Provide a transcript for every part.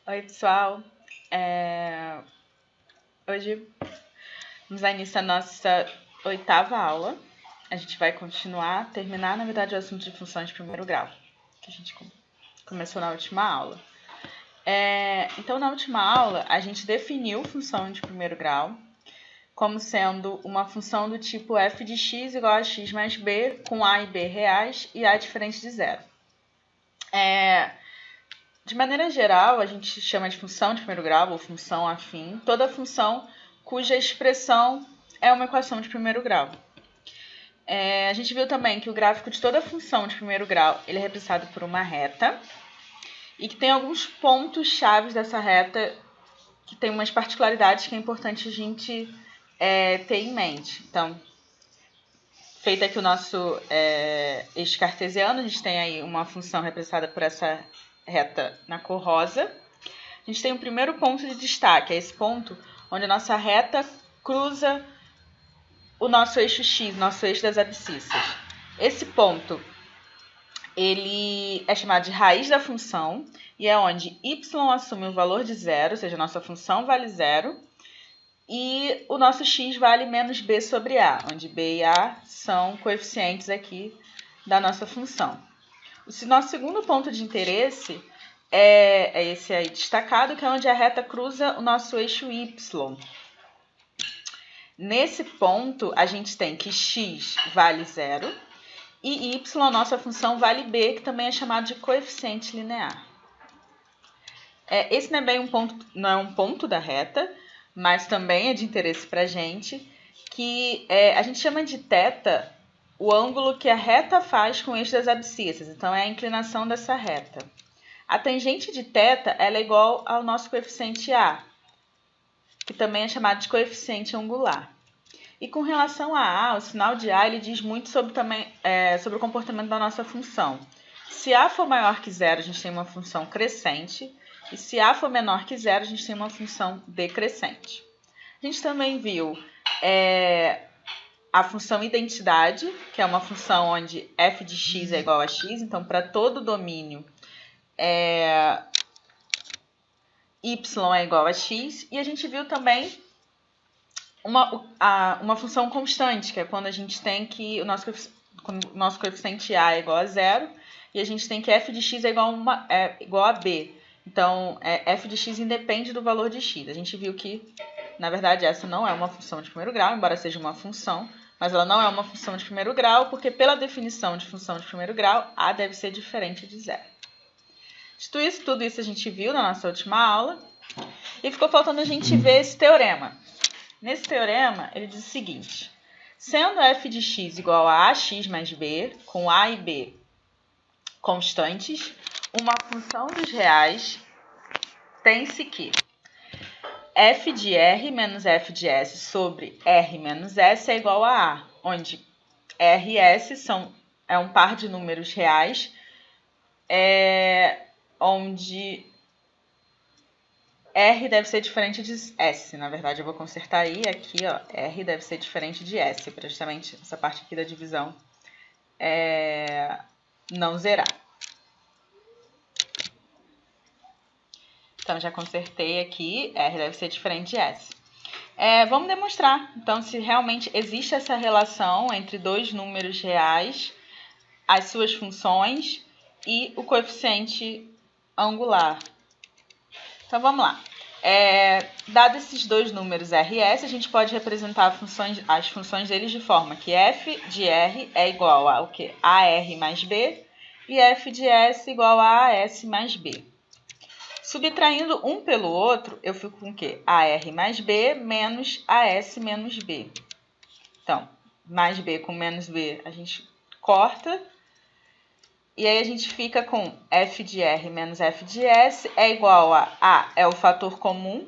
Oi, pessoal. Hoje vamos dar início à nossa 8ª aula. A gente vai terminar, na verdade, o assunto de funções de primeiro grau, que a gente começou na última aula. Então, na última aula, a gente definiu função de primeiro grau como sendo uma função do tipo f de x igual a x mais b, com a e b reais e a diferente de zero. De maneira geral, a gente chama de função de primeiro grau ou função afim toda função cuja expressão é uma equação de primeiro grau. A gente viu também que o gráfico de toda função de primeiro grau ele é representado por uma reta e que tem alguns pontos chaves dessa reta que tem umas particularidades que é importante a gente ter em mente. Então, feito aqui o nosso eixo cartesiano, a gente tem aí uma função representada por essa reta na cor rosa. A gente tem o primeiro ponto de destaque, é esse ponto onde a nossa reta cruza o nosso eixo x, nosso eixo das abscissas. Esse ponto ele é chamado de raiz da função e é onde y assume o valor de zero, ou seja, a nossa função vale zero, e o nosso x vale menos b sobre a, onde b e a são coeficientes aqui da nossa função. O nosso segundo ponto de interesse é esse aí destacado, que é onde a reta cruza o nosso eixo y. Nesse ponto, a gente tem que x vale zero e y, a nossa função, vale b, que também é chamado de coeficiente linear. Esse não é bem não é um ponto da reta, mas também é de interesse para a gente, que a gente chama de θ o ângulo que a reta faz com o eixo das abscissas, então é a inclinação dessa reta. A tangente de θ ela é igual ao nosso coeficiente a, que também é chamado de coeficiente angular. E com relação a o sinal de a ele diz muito sobre o comportamento da nossa função. Se a for maior que zero, a gente tem uma função crescente, e se a for menor que zero, a gente tem uma função decrescente. A gente também viu a função identidade, que é uma função onde f de x é igual a x, então para todo domínio y é igual a x, e a gente viu também uma função constante, que é quando a gente tem que o nosso coeficiente a é igual a zero, e a gente tem que f de x é igual a b. Então, f de x independe do valor de x. A gente viu que, na verdade, essa não é uma função de primeiro grau, embora seja uma função, mas ela não é uma função de primeiro grau, porque pela definição de função de primeiro grau, a deve ser diferente de zero. Tudo isso a gente viu na nossa última aula, e ficou faltando a gente ver esse teorema. Nesse teorema, ele diz o seguinte: sendo f de x igual a ax mais b, com a e b constantes, uma função dos reais tem-se que f de r menos f de s sobre r menos s é igual a a, onde r e s é um par de números reais, onde R deve ser diferente de S. Na verdade, eu vou consertar aí, aqui, ó, R deve ser diferente de S, para justamente essa parte aqui da divisão não zerar. Então, já consertei aqui, R deve ser diferente de S. Vamos demonstrar, então, se realmente existe essa relação entre dois números reais, as suas funções e o coeficiente angular. Então, vamos lá. Dado esses dois números R e S, a gente pode representar as funções deles de forma que f de R é igual a o quê? AR mais B e f de S igual a AS mais B. Subtraindo um pelo outro, eu fico com o quê? AR mais B menos AS menos B. Então, mais B com menos B a gente corta. E aí a gente fica com f de r menos f de s é igual a é o fator comum.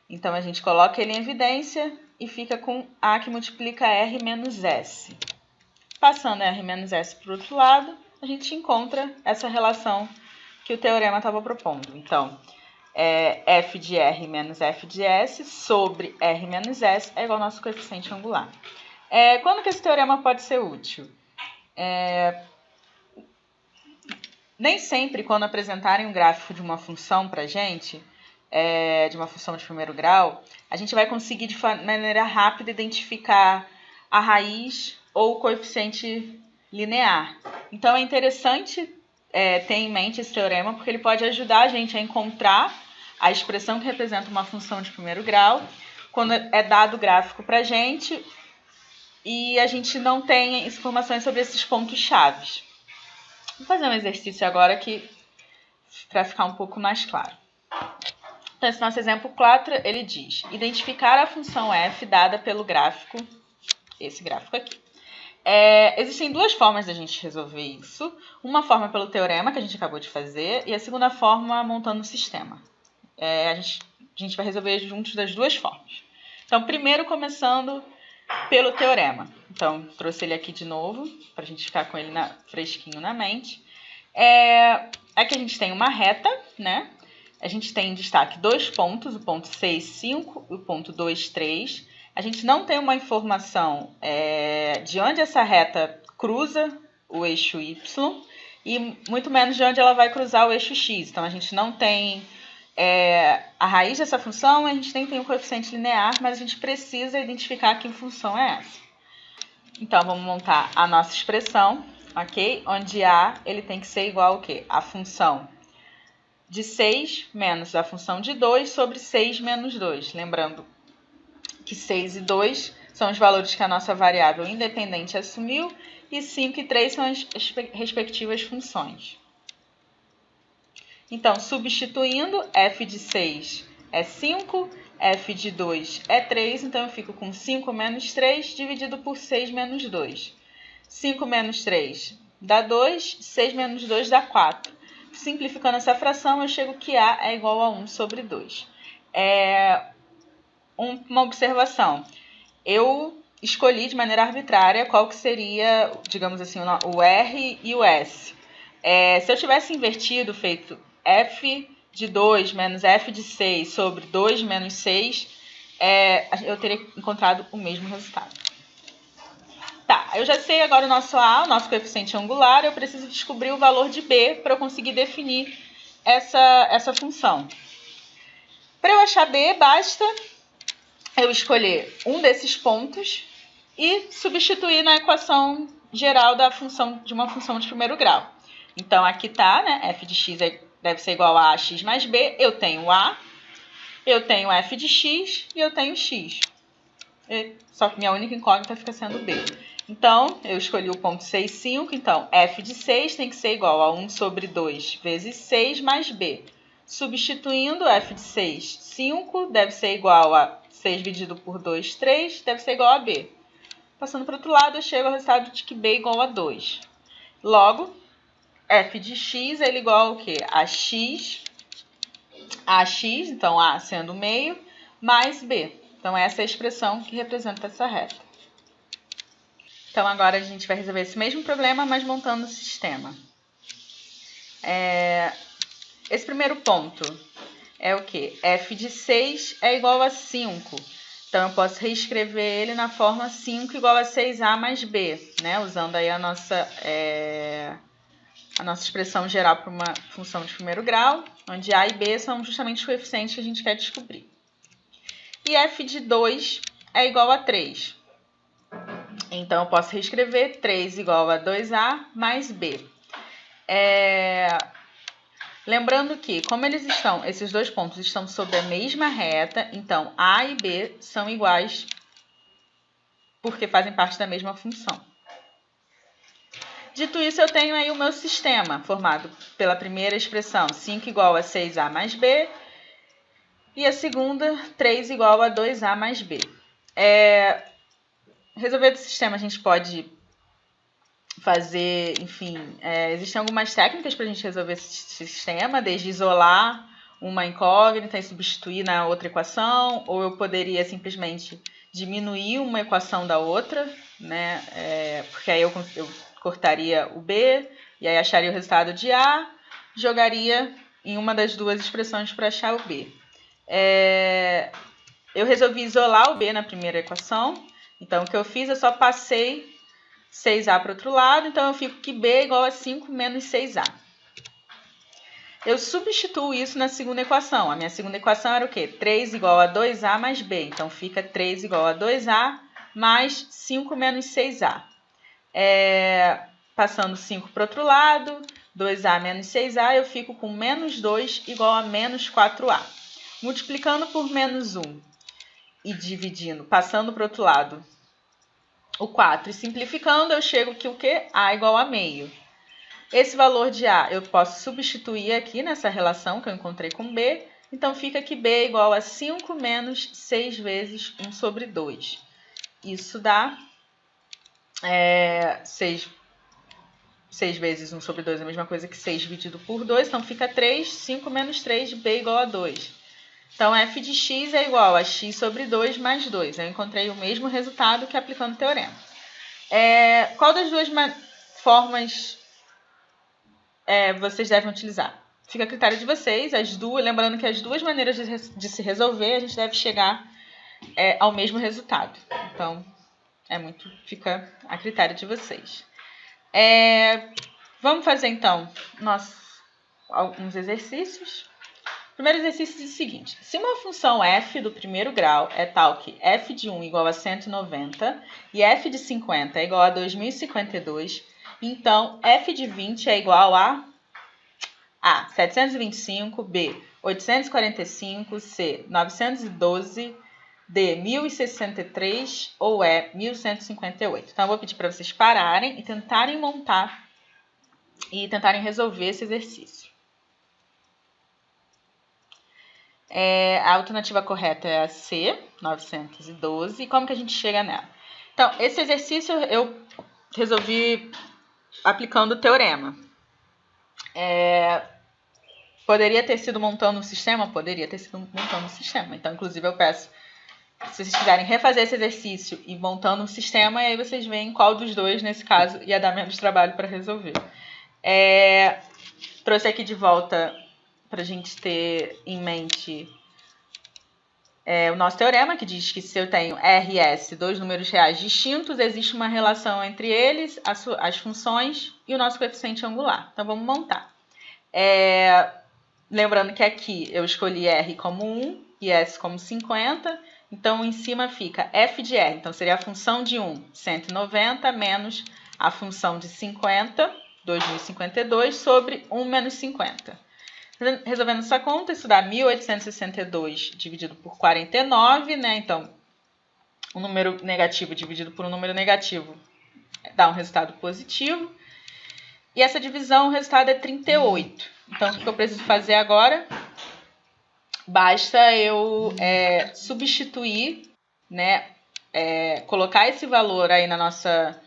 Então, a gente coloca ele em evidência e fica com a que multiplica r menos s. Passando r menos s para o outro lado, a gente encontra essa relação que o teorema estava propondo. Então, f de r menos f de s sobre r menos s é igual ao nosso coeficiente angular. Quando que esse teorema pode ser útil? nem sempre, quando apresentarem um gráfico de uma função para a gente, de uma função de primeiro grau, a gente vai conseguir de maneira rápida identificar a raiz ou o coeficiente linear. Então, é interessante ter em mente esse teorema, porque ele pode ajudar a gente a encontrar a expressão que representa uma função de primeiro grau, quando é dado o gráfico para a gente e a gente não tem informações sobre esses pontos chaves. Vou fazer um exercício agora para ficar um pouco mais claro. Então, esse nosso exemplo 4, ele diz: identificar a função f dada pelo gráfico, esse gráfico aqui. Existem duas formas da gente resolver isso. Uma forma pelo teorema, que a gente acabou de fazer, e a segunda forma montando o sistema. A gente vai resolver juntos das duas formas. Então, primeiro começando pelo teorema. Então, trouxe ele aqui de novo, para a gente ficar com ele fresquinho na mente. Aqui a gente tem uma reta, né? A gente tem em destaque dois pontos, o ponto 6, 5 e o ponto 2, 3. A gente não tem uma informação de onde essa reta cruza o eixo Y e muito menos de onde ela vai cruzar o eixo X. Então, a gente não tem a raiz dessa função, a gente nem tem o coeficiente linear, mas a gente precisa identificar que função é essa. Então, vamos montar a nossa expressão, ok? Onde A ele tem que ser igual ao quê? A função de 6 menos a função de 2 sobre 6 menos 2. Lembrando que 6 e 2 são os valores que a nossa variável independente assumiu e 5 e 3 são as respectivas funções. Então, substituindo, f de 6 é 5, f de 2 é 3, então eu fico com 5 menos 3 dividido por 6 menos 2. 5 menos 3 dá 2, 6 menos 2 dá 4. Simplificando essa fração, eu chego que A é igual a 1 sobre 2. Uma observação. Eu escolhi de maneira arbitrária qual que seria, digamos assim, o R e o S. Se eu tivesse invertido, feito f de 2 menos f de 6 sobre 2 menos 6, eu teria encontrado o mesmo resultado. Tá, eu já sei agora o nosso A, o nosso coeficiente angular, eu preciso descobrir o valor de B para eu conseguir definir essa função. Para eu achar B, basta eu escolher um desses pontos e substituir na equação geral de uma função de primeiro grau. Então, aqui está, né? F de x deve ser igual a x mais b. Eu tenho A, eu tenho f de x e eu tenho x. Só que minha única incógnita fica sendo b. Então, eu escolhi o ponto 6, 5. Então, f de 6 tem que ser igual a 1 sobre 2 vezes 6 mais b. Substituindo, f de 6, 5, deve ser igual a 6 dividido por 2, 3, deve ser igual a b. Passando para o outro lado, eu chego ao resultado de que b é igual a 2. Logo, f de x é igual ao quê? A x, então A sendo o meio, mais b. Então, essa é a expressão que representa essa reta. Então, agora a gente vai resolver esse mesmo problema, mas montando o sistema. Esse primeiro ponto é o quê? F de 6 é igual a 5. Então, eu posso reescrever ele na forma 5 igual a 6A mais B, né? Usando aí a nossa expressão geral para uma função de primeiro grau, onde A e B são justamente os coeficientes que a gente quer descobrir. E f de 2 é igual a 3. Então, eu posso reescrever 3 igual a 2A mais B. Lembrando que, como esses dois pontos estão sobre a mesma reta, então A e B são iguais porque fazem parte da mesma função. Dito isso, eu tenho aí o meu sistema, formado pela primeira expressão, 5 igual a 6A mais B, e a segunda, 3 igual a 2A mais B. Resolver esse sistema a gente pode fazer, enfim, existem algumas técnicas para a gente resolver esse sistema, desde isolar uma incógnita e substituir na outra equação, ou eu poderia simplesmente diminuir uma equação da outra, né? Porque aí eu cortaria o B, e aí acharia o resultado de A, jogaria em uma das duas expressões para achar o B. Eu resolvi isolar o B na primeira equação, então o que eu fiz, eu só passei 6A para o outro lado, então eu fico que B é igual a 5 menos 6A. eu substituo isso na segunda equação. A minha segunda equação era o quê? 3 igual a 2A mais B. Então, fica 3 igual a 2A mais 5 menos 6A. Passando 5 para o outro lado, 2A menos 6A, eu fico com menos 2 igual a menos 4A. Multiplicando por menos 1 e dividindo, passando para o outro lado, o 4 e simplificando, eu chego que o quê? A igual a meio. Esse valor de A eu posso substituir aqui nessa relação que eu encontrei com B. Então, fica que B é igual a 5 menos 6 vezes 1 sobre 2. Isso dá 6 vezes 1 sobre 2 é a mesma coisa que 6 dividido por 2. Então, fica 3. 5 menos 3, B igual a 2. Então, f de x é igual a x sobre 2 mais 2. Eu encontrei o mesmo resultado que aplicando o teorema. Qual das duas formas vocês devem utilizar? Fica a critério de vocês. Lembrando que as duas maneiras de se resolver, a gente deve chegar ao mesmo resultado. Então, fica a critério de vocês. Vamos fazer, então, alguns exercícios. O primeiro exercício diz o seguinte: se uma função f do primeiro grau é tal que f de 1 igual a 190 e f de 50 é igual a 2052, então f de 20 é igual a 725, b 845, c 912, D, 1063 ou E, 1158. Então, eu vou pedir para vocês pararem e tentarem montar e tentarem resolver esse exercício. A alternativa correta é a C, 912. E como que a gente chega nela? Então, esse exercício eu resolvi aplicando o teorema. Poderia ter sido montando um sistema? Poderia ter sido montando um sistema. Então, inclusive, eu peço, se vocês quiserem refazer esse exercício e montando um sistema, e aí vocês veem qual dos dois, nesse caso, ia dar menos trabalho para resolver. Trouxe aqui de volta para a gente ter em mente o nosso teorema, que diz que se eu tenho R e S, dois números reais distintos, existe uma relação entre eles, as funções e o nosso coeficiente angular. Então, vamos montar. Lembrando que aqui eu escolhi R como 1 e S como 50, então em cima fica f de R. Então, seria a função de 1, 190, menos a função de 50, 2052, sobre 1 menos 50. Resolvendo essa conta, isso dá 1862 dividido por 49, né? Então, um número negativo dividido por um número negativo dá um resultado positivo. E essa divisão, o resultado é 38. Então, o que eu preciso fazer agora? Basta eu substituir, né? Colocar esse valor aí na nossa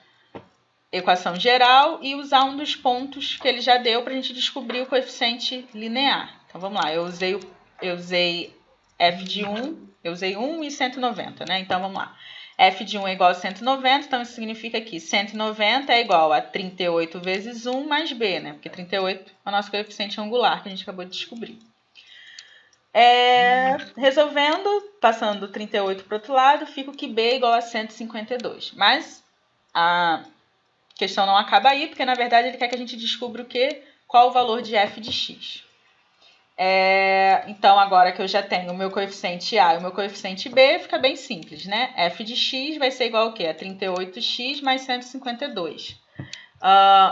equação geral e usar um dos pontos que ele já deu para a gente descobrir o coeficiente linear. Então, vamos lá. Eu usei f de 1, eu usei 1 e 190, né? Então, vamos lá. F de 1 é igual a 190, então isso significa que 190 é igual a 38 vezes 1 mais b, né? Porque 38 é o nosso coeficiente angular que a gente acabou de descobrir. Resolvendo, passando 38 para o outro lado, fica que b é igual a 152. Mas a questão não acaba aí, porque na verdade ele quer que a gente descubra o quê? Qual o valor de f de x. Então, agora que eu já tenho o meu coeficiente A e o meu coeficiente B, fica bem simples, né? F de x vai ser igual ao quê? A 38x mais 152.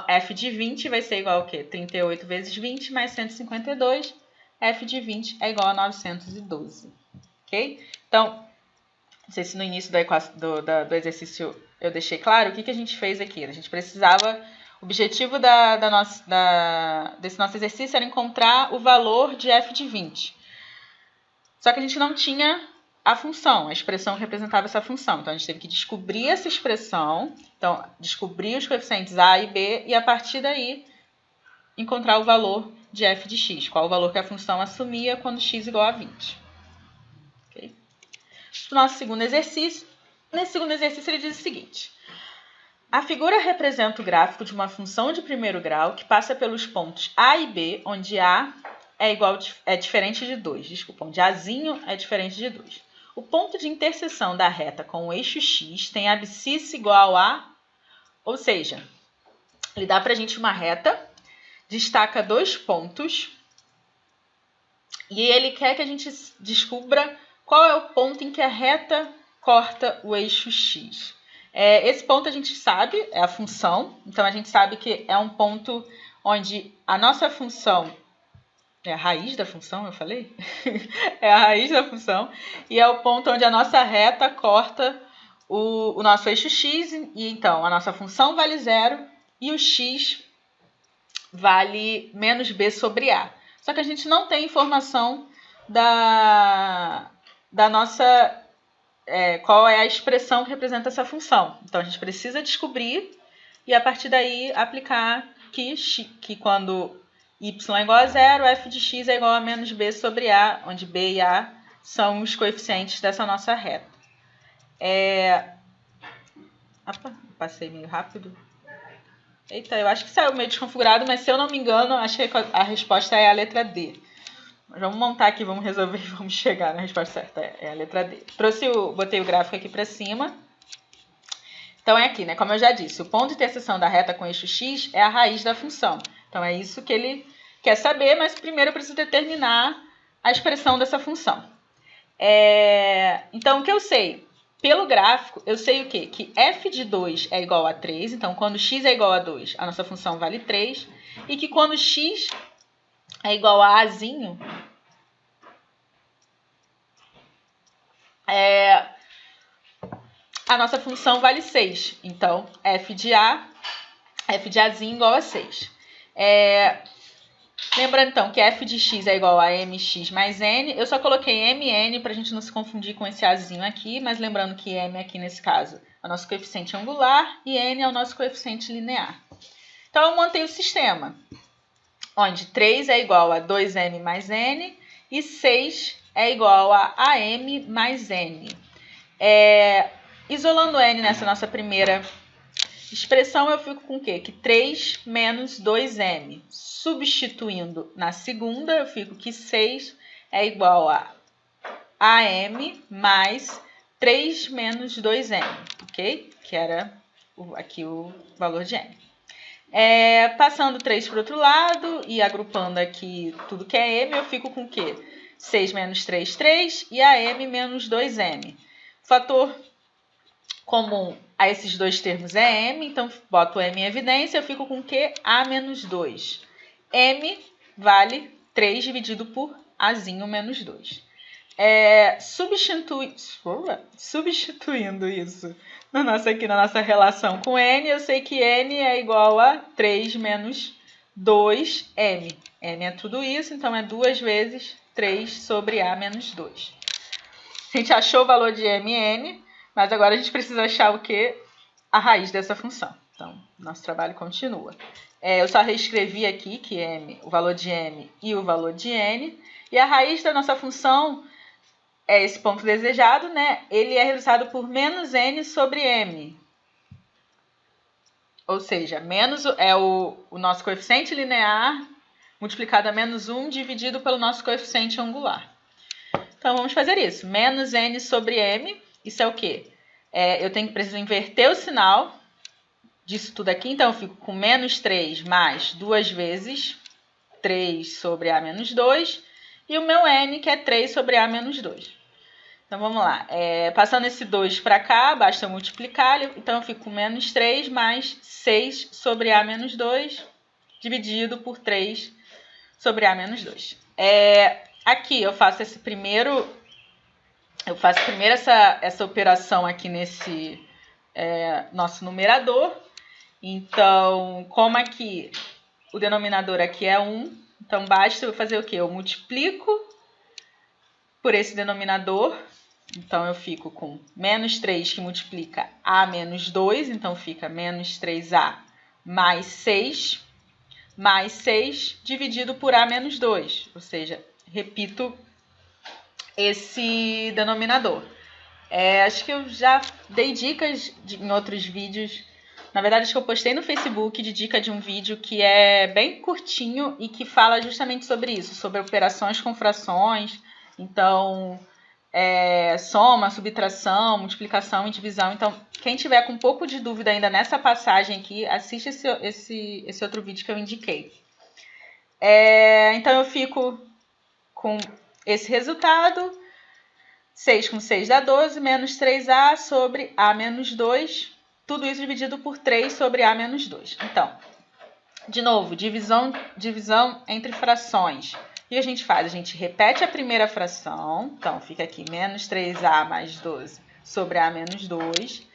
F de 20 vai ser igual ao quê? 38 vezes 20 mais 152. F de 20 é igual a 912. Ok? Então, não sei se no início do exercício eu deixei claro o que a gente fez aqui. A gente precisava... O objetivo desse nosso exercício era encontrar o valor de f de 20. Só que a gente não tinha a função, a expressão que representava essa função. Então, a gente teve que descobrir essa expressão, então, descobrir os coeficientes a e b, e a partir daí encontrar o valor de f de x. Qual o valor que a função assumia quando x igual a 20. Okay? O nosso segundo exercício. Nesse segundo exercício, ele diz o seguinte... A figura representa o gráfico de uma função de primeiro grau que passa pelos pontos A e B, onde A é diferente de 2. Desculpa, onde Azinho é diferente de 2. O ponto de interseção da reta com o eixo X tem abscissa igual a... Ou seja, ele dá para a gente uma reta, destaca dois pontos E ele quer que a gente descubra qual é o ponto em que a reta corta o eixo x. Esse ponto a gente sabe, é a função. Então, a gente sabe que é um ponto onde a nossa função... É a raiz da função, eu falei? É a raiz da função. E é o ponto onde a nossa reta corta o nosso eixo x. E então, a nossa função vale 0 e o x vale menos b sobre a. Só que a gente não tem informação da nossa... qual é a expressão que representa essa função. Então, a gente precisa descobrir e, a partir daí, aplicar que quando y é igual a 0, f de x é igual a menos b sobre a, onde b e a são os coeficientes dessa nossa reta. Opa, passei meio rápido. Eita, eu acho que saiu meio desconfigurado, mas se eu não me engano, acho que a resposta é a letra D. Vamos montar aqui, vamos resolver e vamos chegar na resposta certa. É a letra D. Botei o gráfico aqui para cima. Então é aqui, né? Como eu já disse, o ponto de interseção da reta com o eixo x é a raiz da função. Então é isso que ele quer saber, mas primeiro eu preciso determinar a expressão dessa função. Então o que eu sei? Pelo gráfico, eu sei o quê? Que f de 2 é igual a 3. Então, quando x é igual a 2, a nossa função vale 3. E que quando x é igual a azinho, a nossa função vale 6. Então, f de azinho igual a 6. Lembrando, então, que f de x é igual a mx mais n. Eu só coloquei mn para a gente não se confundir com esse azinho aqui, mas lembrando que m aqui, nesse caso, é o nosso coeficiente angular e n é o nosso coeficiente linear. Então, eu montei o sistema, onde 3 é igual a 2m mais n e 6 é igual a am mais n. Isolando n nessa nossa primeira expressão, eu fico com o quê? Que 3 menos 2m. Substituindo na segunda, eu fico que 6 é igual a am mais 3 menos 2m, ok? Que era aqui o valor de m. Passando 3 para o outro lado e agrupando aqui tudo que é m, eu fico com o quê? 6 menos 3, 3 e am menos 2m. O fator comum a esses dois termos é m, então boto m em evidência, eu fico com o quê? A menos 2. M vale 3 dividido por azinho menos 2. Substituindo isso aqui na nossa relação com n, eu sei que n é igual a 3 menos 2m. m é tudo isso, então é 2 vezes 3 sobre a menos 2. A gente achou o valor de mn, mas agora a gente precisa achar o quê? A raiz dessa função. Então, nosso trabalho continua. Eu só reescrevi aqui que o valor de m e o valor de n. E a raiz da nossa função é esse ponto desejado, né? Ele é realizado por menos n sobre m. Ou seja, menos é o nosso coeficiente linear multiplicado a menos 1 dividido pelo nosso coeficiente angular. Então, vamos fazer isso. Menos n sobre m. Isso é o quê? Eu preciso inverter o sinal disso tudo aqui. Então, eu fico com menos 3 mais 2 vezes 3 sobre a menos 2. E o meu n, que é 3 sobre a menos 2. Então, vamos lá. Passando esse 2 para cá, basta multiplicar. Então, eu fico com menos 3 mais 6 sobre a menos 2, dividido por 3 sobre a menos 2. Aqui, eu faço primeiro essa operação aqui nesse nosso numerador. Então, como aqui o denominador aqui é 1, então basta eu fazer o quê? Eu multiplico por esse denominador. Então, eu fico com menos 3 que multiplica a menos 2. Então, fica menos 3a mais 6 dividido por a menos 2. Ou seja, repito esse denominador. Acho que eu já dei dicas em outros vídeos. Na verdade, acho que eu postei no Facebook de dica de um vídeo que é bem curtinho e que fala justamente sobre isso, sobre operações com frações. Então, soma, subtração, multiplicação e divisão. Então, quem tiver com um pouco de dúvida ainda nessa passagem aqui, assiste esse outro vídeo que eu indiquei. Então, eu fico com esse resultado, 6 com 6 dá 12, menos 3A sobre A menos 2, tudo isso dividido por 3 sobre A menos 2. Então, de novo, divisão entre frações. O que a gente faz? A gente repete a primeira fração, então fica aqui menos 3A mais 12 sobre A menos 2.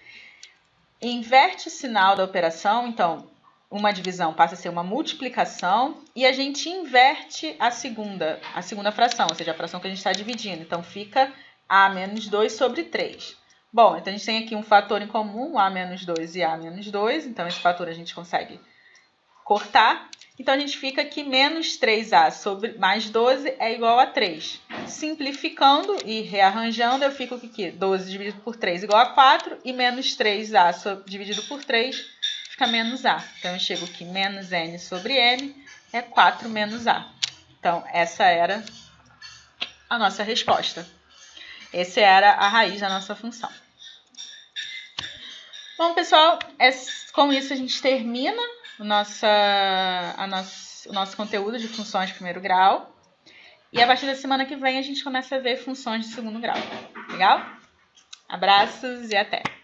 Inverte o sinal da operação, então uma divisão passa a ser uma multiplicação e a gente inverte a segunda fração, ou seja, a fração que a gente está dividindo. Então fica A menos 2 sobre 3. Bom, então a gente tem aqui um fator em comum, A menos 2 e A menos 2, então esse fator a gente consegue cortar. Então a gente fica aqui menos 3A sobre mais 12 é igual a 3. Simplificando e rearranjando, eu fico aqui 12 dividido por 3 igual a 4 e menos 3A dividido por 3 fica menos A. Então eu chego aqui menos N sobre M é 4 menos A. Então essa era a nossa resposta. Essa era a raiz da nossa função. Bom, pessoal, com isso a gente termina o nosso conteúdo de funções de primeiro grau. E a partir da semana que vem a gente começa a ver funções de segundo grau. Legal? Abraços e até!